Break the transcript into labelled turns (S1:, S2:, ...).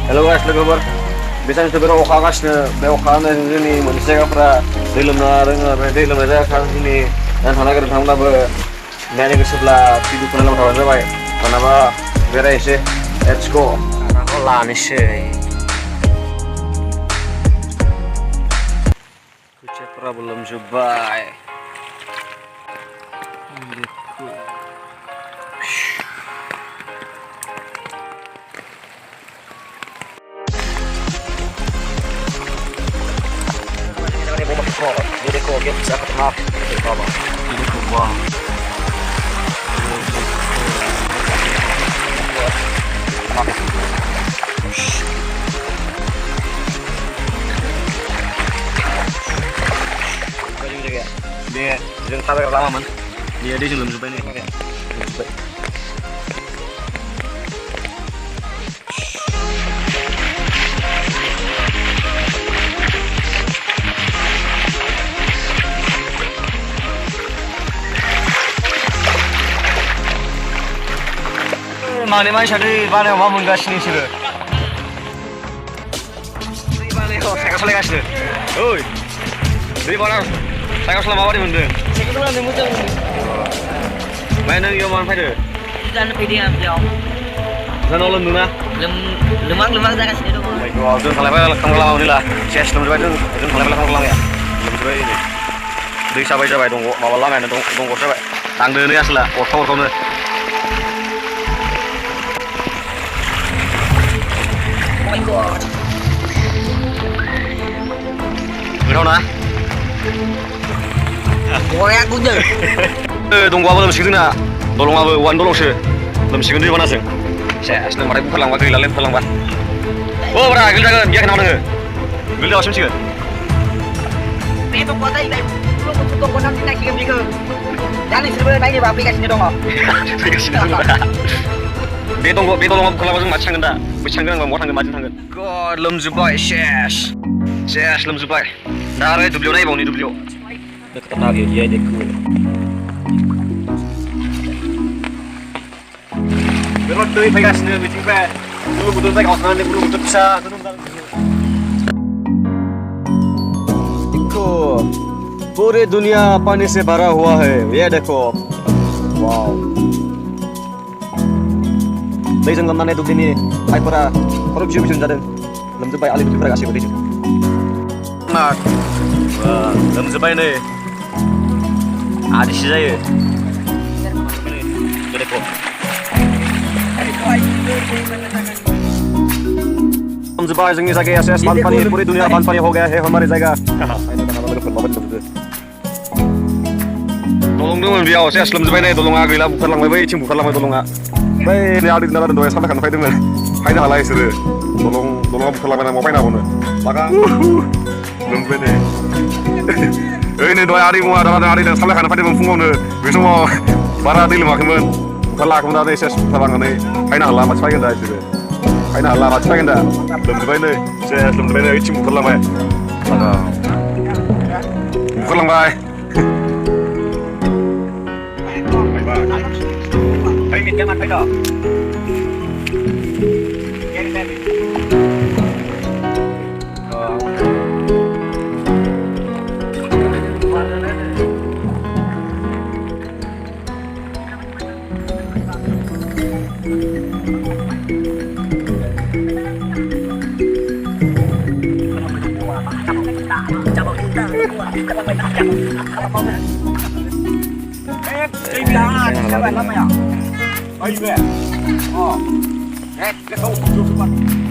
S1: Halo guys, logo kabar. Biasanya sebenarnya okagasnya, beokagan ini manusia kapra dalam narengar, dalam mereka ini dan hal agar tangga be, nanya ke sebelah tidur pernah lama kawan saya, kenapa beres sih? Let's go.
S2: Aku lani sih.
S1: Kucepra belum coba.
S2: Jadi kok dia bisa ketemu di bawah.
S1: Ini kubah. Dia jangan sampai lama man. Dia belum coba ini. Belum coba.
S2: माने मानसिया बानायाव मा मोनगासिनो बिसोरो दै बानायाव cycle सालायगासिनो ओइ दै बानायाव cycle सालाय माबादि मोनदों साइकेल सालायनो मोजां मोनो ओमफ्राय नों इयाव मानो फैदो
S3: जानो फैदों आं बेयाव
S2: जानाव लोमदोंना
S3: लोमां जागासिनो दङ
S2: जों थांलायबाय थांनो लामा मोनला सेस लोमजोबबाय जों थांलायबाय थांनो लामाया लोमजोबबाय नै दै साबाय जाबाय दंग माबा लामायानो दंग जाबाय थांदो नै Asola अरखावनो
S3: my god
S2: Geraw na?
S3: Goreng aku je
S2: Dongguaबो लोमसिगोन जोंना दलङाबो औवानि दलंसो लोमसिगोन दैबानाजों सेस नों माथाय बुखारलांबा गैलालै बुखारलांबा अ ब्रा गैल जागोन गियाखै नामा नोङो गैल जाबासो मिथिगोन
S3: बे दंग जायो belum untuk dong nanti naik ke jangan sebenarnya naik di aplikasinya dong
S2: बे दलङा बुखारलांबा जों माथि थांगोन दा बै थांगोन आंबा बहा थांगोन माजों थांगोन गड लोमजोबबाय सेस लोमजोबबाय दा आरो दुब्लियाव नायबावनि दुब्लियाव
S1: Ketemu lagi dia deku.
S2: Berot tuh faigasnya biting pe. Dulu betul baik kawasan dulu betul bisa turun kan.
S1: देखो पूरी दुनिया पानी से भरा हुआ है ये देखो वाव दैजों लोमनानै दुब्लिनि माइफोरा खरब जिउ जादों लोमजोबबाय आलि दुब्लिफोरा गासैबो दैजों
S2: लोमजोबबाय नै आदिसो जायो
S1: लोमजोबबाय जोंनि जायगाया सेस बानपानी पूरी दुनिया बानपानी हो गया है हमारी जगह
S2: दलं दंमोन बेयाव सेस लोमजोबबाय नै दलङा गैला बुखारलांबाय बैथिं बुखारलांबाय दलङा
S1: बै नै आलि दोनना दोनदों सानदा खानो फैदोंमोन फैनो हाला इसोरो दलङा बुखारलांबाय ना मा फैनो हाबावनो लागा लोमजोबबाय नै ओइ नै दहाय आदै मुवा दाना आदैजों सामलाय खानो फैदोंमोन फुङावनो बे समाव बारा दै लोमाखैमोन बुखारलाङाखैमोन दा नै सेस बुखारलांनानै फैनो हाला माथि फैगोन दा इसोरो फैनो हाला माथि फैगोन दा लोमजोबबाय नै सेस लोमजोबबाय नै ओइथिं बुखारलांबाय बुखारलांबाय
S3: Siapa namanya? Oh iya. Oh. Let's go.